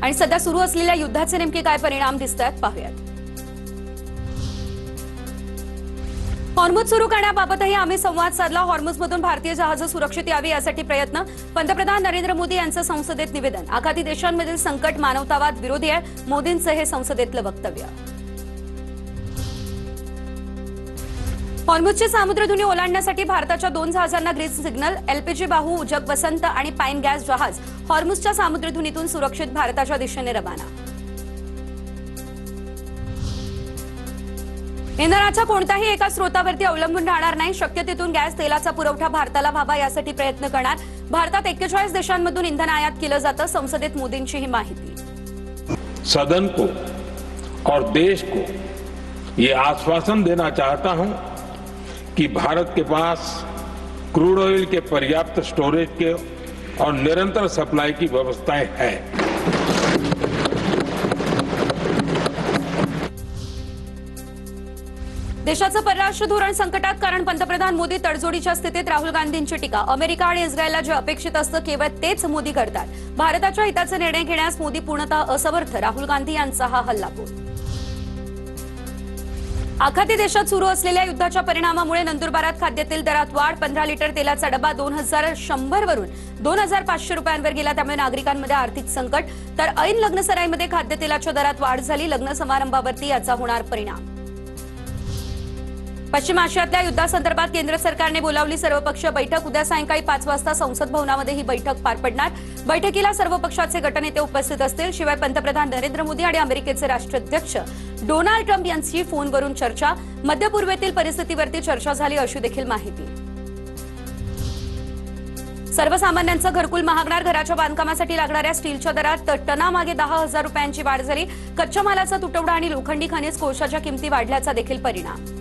आणि सध्या सुरू असलेल्या युद्धाचे नेमके काय परिणाम दिसतात पाहूयात। हॉर्मुझ सुरू करण्याबाबतही आम्ही संवाद साधला। हॉर्मुझमधून भारतीय जहाजं सुरक्षित यावी यासाठी प्रयत्न। पंतप्रधान नरेंद्र मोदी यांचं संसदेत निवेदन। आखाती देशांमधील संकट मानवतावाद विरोधी आहे, मोदींचं हे संसदेतलं वक्तव्य। हॉर्मुझची सामुद्रधुनी ओलांडण्यासाठी भारताच्या 2 जहाजांना ग्रीन सिग्नल। एलपीजी वाहू जग वसंत आणि पाईन गॅस जहाज हॉर्मुझच्या सामुद्रधुनीतून सुरक्षित भारताच्या दिशेने रवाना। इंधनाच्या कोणत्याही एका स्रोतावरती अवलंबून राहणार नाही। शक्य तिथून गॅस तेलाचा पुरवठा भारताला व्हावा यासाठी प्रयत्न करणार। भारतात 41 देशांमधून इंधन आयात केलं जातं। संसदेत मोदींची ही माहिती। सदन को और देश को ये आश्वासन देना चाहता हूं कि भारत के पास क्रूड ऑयल के पर्याप्त स्टोरेज के और निरंतर सप्लाई की व्यवस्थाएं हैं। देशाचं परराष्ट्र धोरण संकटात, कारण पंतप्रधान मोदी तडजोडीच्या स्थितीत। राहुल गांधींची टीका। अमेरिका आणि इस्रायलला जे अपेक्षित असतं केवळ तेच मोदी करतात। भारताच्या हिताचे निर्णय घेण्यास मोदी पूर्णतः असमर्थ। राहुल गांधी यांचा हा हल्लाबोल। आखाती देशात सुरू असलेल्या युद्धाच्या परिणामामुळे नंदुरबारात खाद्यतेल दरात वाढ। 15 लिटर तेलाचा डबा 2100 वरून 2500 रुपयांवर गेला। त्यामुळे नागरिकांमध्ये आर्थिक संकट। तर ऐन लग्नसराईमध्ये खाद्यतेलाच्या दरात वाढ झाली। लग्न समारंभावरती याचा होणार परिणाम। पश्चिम आशियातल्या युद्धासंदर्भात केंद्र सरकारने बोलावली सर्वपक्षीय बैठक। उद्या सायंकाळी 5 वाजता संसद भवनामध्ये ही बैठक पार पडणार। बैठकीला सर्व पक्षाचे गटनेते उपस्थित असतील। शिवाय पंतप्रधान नरेंद्र मोदी आणि अमेरिकेचे राष्ट्राध्यक्ष डोनाल्ड ट्रम्प यांची फोनवरून चर्चा। मध्य पूर्वेतील परिस्थितीवरती चर्चा झाली अशी देखील माहिती। सर्वसामान्यांचं घरकुल महागणार। घराच्या बांधकामासाठी लागणाऱ्या स्टीलच्या दरात टनामागे 10,000 रुपयांची वाढ झाली। कच्च्या मालाचा तुटवडा आणि लोखंडी खनिज कोळशाच्या किमती वाढल्याचा देखील परिणाम।